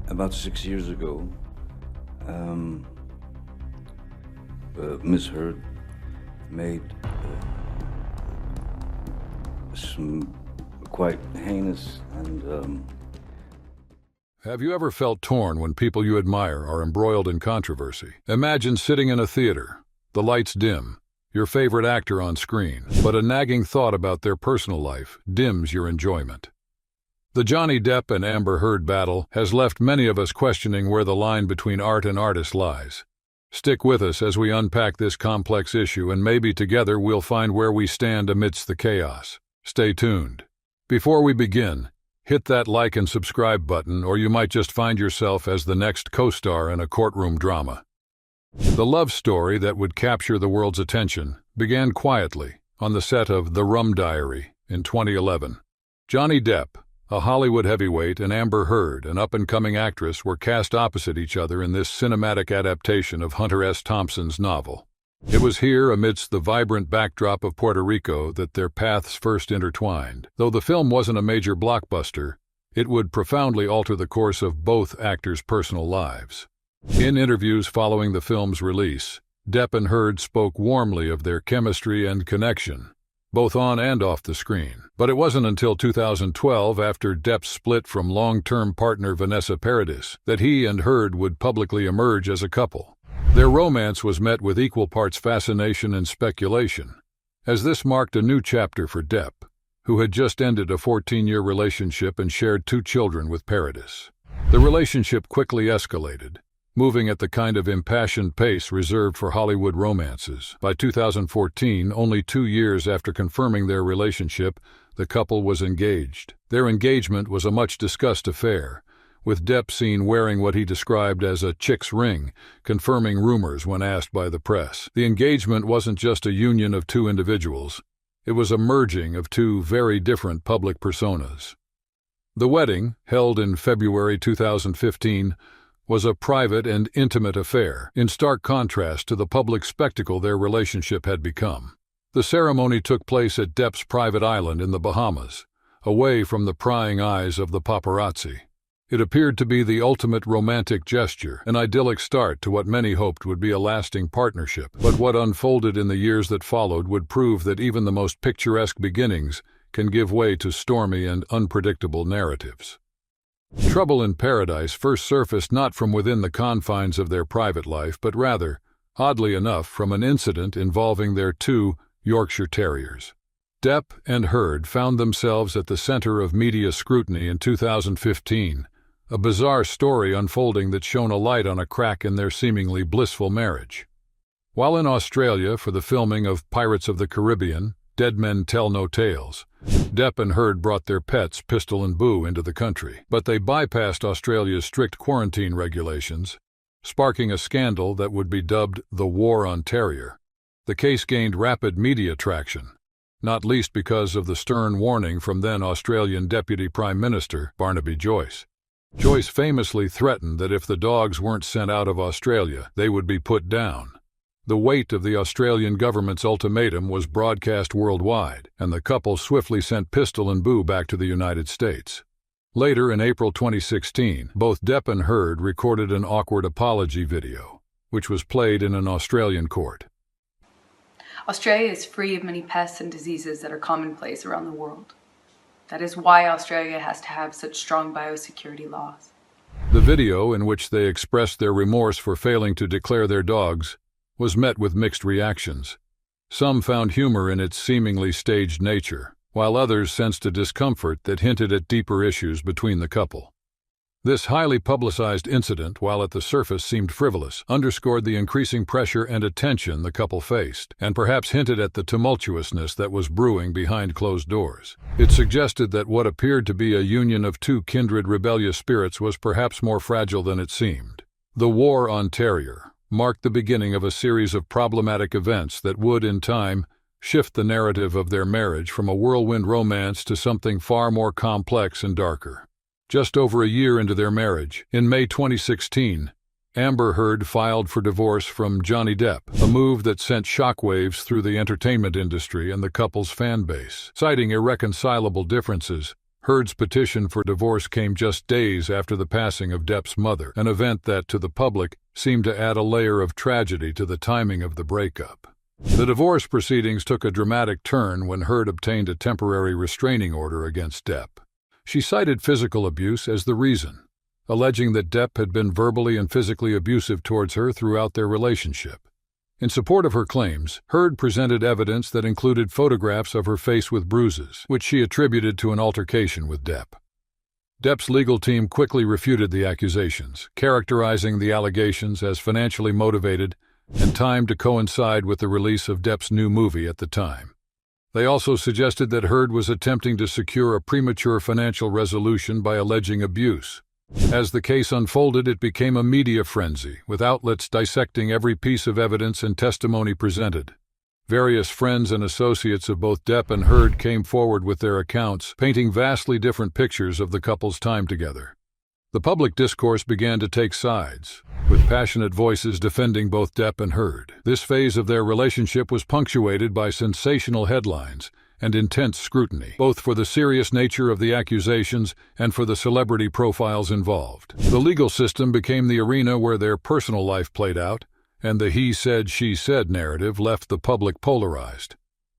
About 6 years ago, Miss Heard made some quite heinous and Have you ever felt torn when people you admire are embroiled in controversy? Imagine sitting in a theater, the lights dim, your favorite actor on screen, but a nagging thought about their personal life dims your enjoyment. The Johnny Depp and Amber Heard battle has left many of us questioning where the line between art and artist lies. Stick with us as we unpack this complex issue, and maybe together we'll find where we stand amidst the chaos. Stay tuned. Before we begin, hit that like and subscribe button, or you might just find yourself as the next co-star in a courtroom drama. The love story that would capture the world's attention began quietly on the set of The Rum Diary in 2011. Johnny Depp, a Hollywood heavyweight, and Amber Heard, an up-and-coming actress, were cast opposite each other in this cinematic adaptation of Hunter S. Thompson's novel. It was here, amidst the vibrant backdrop of Puerto Rico, that their paths first intertwined. Though the film wasn't a major blockbuster, it would profoundly alter the course of both actors' personal lives. In interviews following the film's release, Depp and Heard spoke warmly of their chemistry and connection, both on and off the screen. But it wasn't until 2012, after Depp split from long-term partner Vanessa Paradis, that he and Heard would publicly emerge as a couple. Their romance was met with equal parts fascination and speculation, as this marked a new chapter for Depp, who had just ended a 14-year relationship and shared 2 children with Paradis. The relationship quickly escalated, moving at the kind of impassioned pace reserved for Hollywood romances. By 2014, only 2 years after confirming their relationship, the couple was engaged. Their engagement was a much-discussed affair, with Depp seen wearing what he described as a chick's ring, confirming rumors when asked by the press. The engagement wasn't just a union of 2 individuals. It was a merging of 2 very different public personas. The wedding, held in February 2015, was a private and intimate affair, in stark contrast to the public spectacle their relationship had become. The ceremony took place at Depp's private island in the Bahamas, away from the prying eyes of the paparazzi. It appeared to be the ultimate romantic gesture, an idyllic start to what many hoped would be a lasting partnership. But what unfolded in the years that followed would prove that even the most picturesque beginnings can give way to stormy and unpredictable narratives. Trouble in Paradise first surfaced not from within the confines of their private life, but rather, oddly enough, from an incident involving their 2 Yorkshire Terriers. Depp and Heard found themselves at the center of media scrutiny in 2015, a bizarre story unfolding that shone a light on a crack in their seemingly blissful marriage. While in Australia for the filming of Pirates of the Caribbean, Dead Men Tell No Tales, Depp and Heard brought their pets, Pistol and Boo, into the country. But they bypassed Australia's strict quarantine regulations, sparking a scandal that would be dubbed the War on Terrier. The case gained rapid media traction, not least because of the stern warning from then Australian Deputy Prime Minister Barnaby Joyce. Joyce famously threatened that if the dogs weren't sent out of Australia, they would be put down. The weight of the Australian government's ultimatum was broadcast worldwide, and the couple swiftly sent Pistol and Boo back to the United States. Later, in April 2016, both Depp and Heard recorded an awkward apology video, which was played in an Australian court. Australia is free of many pests and diseases that are commonplace around the world. That is why Australia has to have such strong biosecurity laws. The video, in which they expressed their remorse for failing to declare their dogs, was met with mixed reactions. Some found humor in its seemingly staged nature, while others sensed a discomfort that hinted at deeper issues between the couple. This highly publicized incident, while at the surface seemed frivolous, underscored the increasing pressure and attention the couple faced, and perhaps hinted at the tumultuousness that was brewing behind closed doors. It suggested that what appeared to be a union of 2 kindred rebellious spirits was perhaps more fragile than it seemed. The War on Terrier marked the beginning of a series of problematic events that would, in time, shift the narrative of their marriage from a whirlwind romance to something far more complex and darker. Just over a year into their marriage, in May 2016, Amber Heard filed for divorce from Johnny Depp, a move that sent shockwaves through the entertainment industry and the couple's fan base. Citing irreconcilable differences, Heard's petition for divorce came just days after the passing of Depp's mother, an event that, to the public, seemed to add a layer of tragedy to the timing of the breakup. The divorce proceedings took a dramatic turn when Heard obtained a temporary restraining order against Depp. She cited physical abuse as the reason, alleging that Depp had been verbally and physically abusive towards her throughout their relationship. In support of her claims, Heard presented evidence that included photographs of her face with bruises, which she attributed to an altercation with Depp. Depp's legal team quickly refuted the accusations, characterizing the allegations as financially motivated and timed to coincide with the release of Depp's new movie at the time. They also suggested that Heard was attempting to secure a premature financial resolution by alleging abuse. As the case unfolded, it became a media frenzy, with outlets dissecting every piece of evidence and testimony presented. Various friends and associates of both Depp and Heard came forward with their accounts, painting vastly different pictures of the couple's time together. The public discourse began to take sides, with passionate voices defending both Depp and Heard. This phase of their relationship was punctuated by sensational headlines and intense scrutiny, both for the serious nature of the accusations and for the celebrity profiles involved. The legal system became the arena where their personal life played out, and the he said, she said narrative left the public polarized.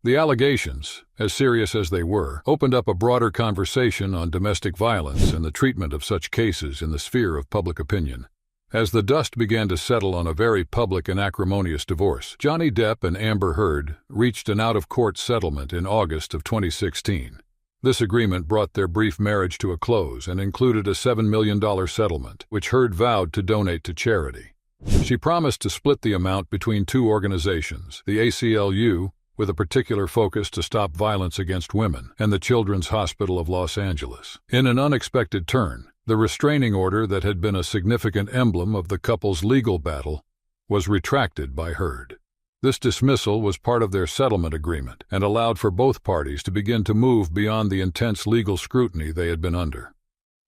The allegations, as serious as they were, opened up a broader conversation on domestic violence and the treatment of such cases in the sphere of public opinion. As the dust began to settle on a very public and acrimonious divorce, Johnny Depp and Amber Heard reached an out-of-court settlement in August of 2016. This agreement brought their brief marriage to a close and included a $7 million settlement, which Heard vowed to donate to charity. She promised to split the amount between two organizations, the ACLU, with a particular focus to stop violence against women, and the Children's Hospital of Los Angeles. In an unexpected turn, the restraining order that had been a significant emblem of the couple's legal battle was retracted by Heard. This dismissal was part of their settlement agreement and allowed for both parties to begin to move beyond the intense legal scrutiny they had been under.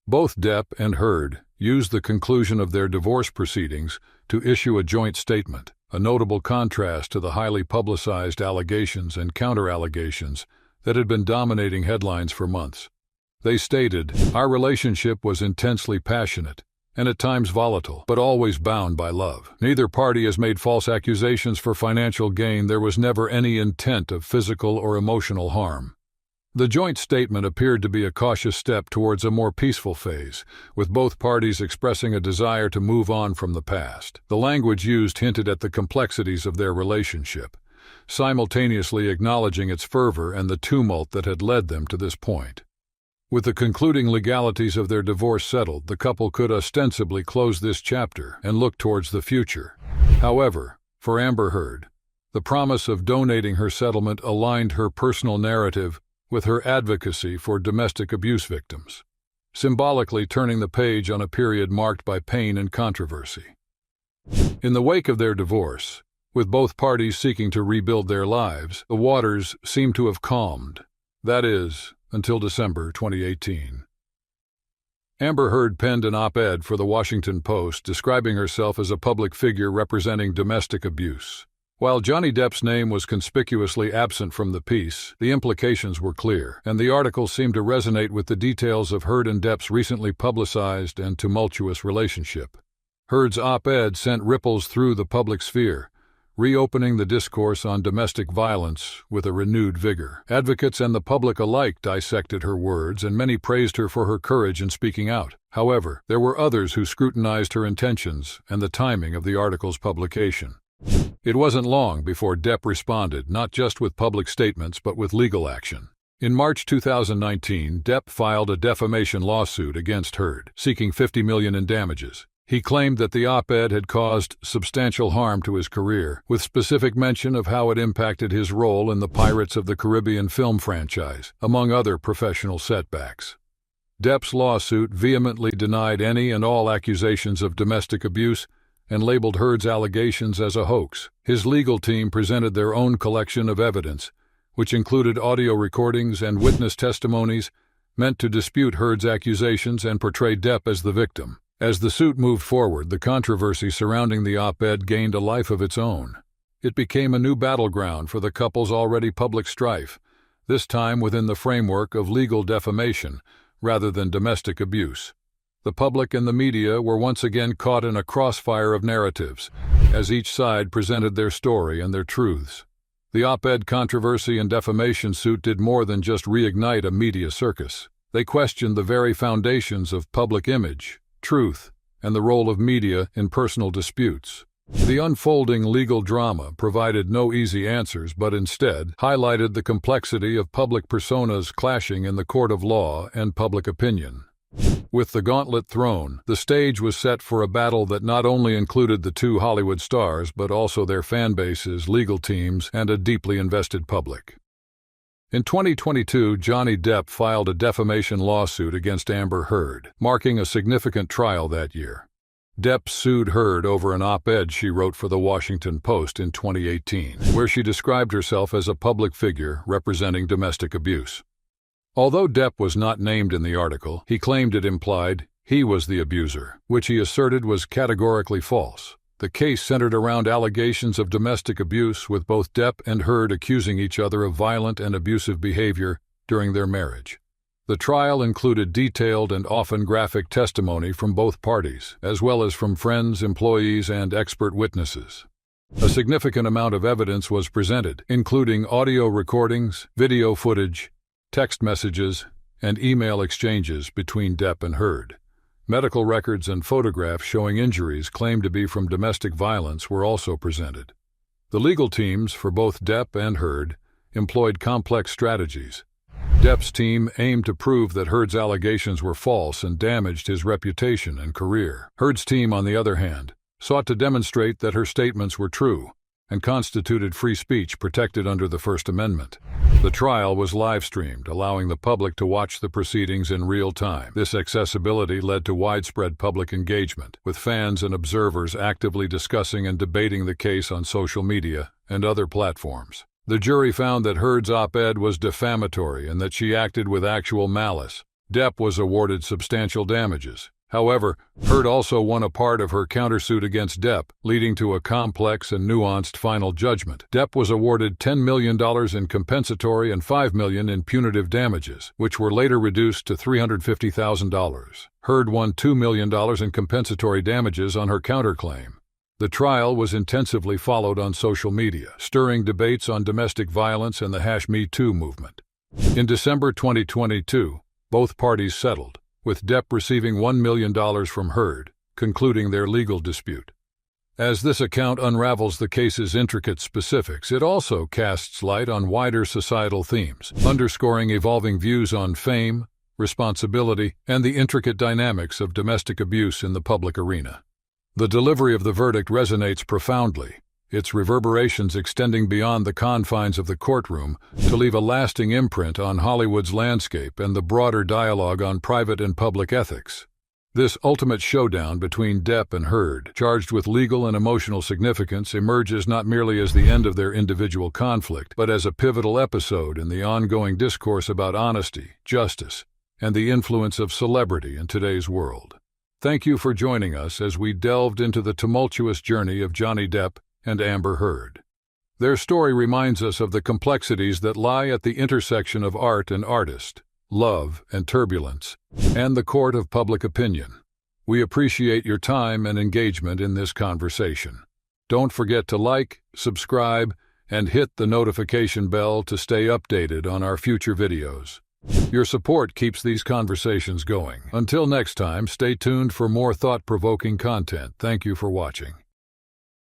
Both Depp and Heard used the conclusion of their divorce proceedings to issue a joint statement, a notable contrast to the highly publicized allegations and counter-allegations that had been dominating headlines for months. They stated, "Our relationship was intensely passionate and at times volatile, but always bound by love. Neither party has made false accusations for financial gain. There was never any intent of physical or emotional harm." The joint statement appeared to be a cautious step towards a more peaceful phase, with both parties expressing a desire to move on from the past. The language used hinted at the complexities of their relationship, simultaneously acknowledging its fervor and the tumult that had led them to this point. With the concluding legalities of their divorce settled, the couple could ostensibly close this chapter and look towards the future. However, for Amber Heard, the promise of donating her settlement aligned her personal narrative with her advocacy for domestic abuse victims, symbolically turning the page on a period marked by pain and controversy. In the wake of their divorce, with both parties seeking to rebuild their lives, the waters seemed to have calmed. That is, until December 2018. Amber Heard penned an op-ed for The Washington Post describing herself as a public figure representing domestic abuse. While Johnny Depp's name was conspicuously absent from the piece, the implications were clear, and the article seemed to resonate with the details of Heard and Depp's recently publicized and tumultuous relationship. Heard's op-ed sent ripples through the public sphere, reopening the discourse on domestic violence with a renewed vigor. Advocates and the public alike dissected her words, and many praised her for her courage in speaking out. However, there were others who scrutinized her intentions and the timing of the article's publication. It wasn't long before Depp responded, not just with public statements but with legal action. In March 2019, Depp filed a defamation lawsuit against Heard, seeking $50 million in damages. He claimed that the op-ed had caused substantial harm to his career, with specific mention of how it impacted his role in the Pirates of the Caribbean film franchise, among other professional setbacks. Depp's lawsuit vehemently denied any and all accusations of domestic abuse and labeled Heard's allegations as a hoax. His legal team presented their own collection of evidence, which included audio recordings and witness testimonies meant to dispute Heard's accusations and portray Depp as the victim. As the suit moved forward, the controversy surrounding the op-ed gained a life of its own. It became a new battleground for the couple's already public strife, this time within the framework of legal defamation, rather than domestic abuse. The public and the media were once again caught in a crossfire of narratives, as each side presented their story and their truths. The op-ed controversy and defamation suit did more than just reignite a media circus. They questioned the very foundations of public image, truth, and the role of media in personal disputes. The unfolding legal drama provided no easy answers but instead highlighted the complexity of public personas clashing in the court of law and public opinion. With the gauntlet thrown, the stage was set for a battle that not only included the two Hollywood stars but also their fan bases, legal teams, and a deeply invested public. In 2022, Johnny Depp filed a defamation lawsuit against Amber Heard, marking a significant trial that year. Depp sued Heard over an op-ed she wrote for The Washington Post in 2018, where she described herself as a public figure representing domestic abuse. Although Depp was not named in the article, he claimed it implied he was the abuser, which he asserted was categorically false. The case centered around allegations of domestic abuse, with both Depp and Heard accusing each other of violent and abusive behavior during their marriage. The trial included detailed and often graphic testimony from both parties, as well as from friends, employees, and expert witnesses. A significant amount of evidence was presented, including audio recordings, video footage, text messages, and email exchanges between Depp and Heard. Medical records and photographs showing injuries claimed to be from domestic violence were also presented. The legal teams for both Depp and Heard employed complex strategies. Depp's team aimed to prove that Heard's allegations were false and damaged his reputation and career. Heard's team, on the other hand, sought to demonstrate that her statements were true and constituted free speech protected under the First Amendment. The trial was live-streamed, allowing the public to watch the proceedings in real time. This accessibility led to widespread public engagement, with fans and observers actively discussing and debating the case on social media and other platforms. The jury found that Heard's op-ed was defamatory and that she acted with actual malice. Depp was awarded substantial damages. However, Heard also won a part of her countersuit against Depp, leading to a complex and nuanced final judgment. Depp was awarded $10 million in compensatory and $5 million in punitive damages, which were later reduced to $350,000. Heard won $2 million in compensatory damages on her counterclaim. The trial was intensively followed on social media, stirring debates on domestic violence and the #MeToo movement. In December 2022, both parties settled, with Depp receiving $1 million from Heard, concluding their legal dispute. As this account unravels the case's intricate specifics, it also casts light on wider societal themes, underscoring evolving views on fame, responsibility, and the intricate dynamics of domestic abuse in the public arena. The delivery of the verdict resonates profoundly, its reverberations extending beyond the confines of the courtroom to leave a lasting imprint on Hollywood's landscape and the broader dialogue on private and public ethics. This ultimate showdown between Depp and Heard, charged with legal and emotional significance, emerges not merely as the end of their individual conflict, but as a pivotal episode in the ongoing discourse about honesty, justice, and the influence of celebrity in today's world. Thank you for joining us as we delved into the tumultuous journey of Johnny Depp and Amber Heard. Their story reminds us of the complexities that lie at the intersection of art and artist, love and turbulence, and the court of public opinion. We appreciate your time and engagement in this conversation. Don't forget to like, subscribe, and hit the notification bell to stay updated on our future videos. Your support keeps these conversations going. Until next time, stay tuned for more thought-provoking content. Thank you for watching.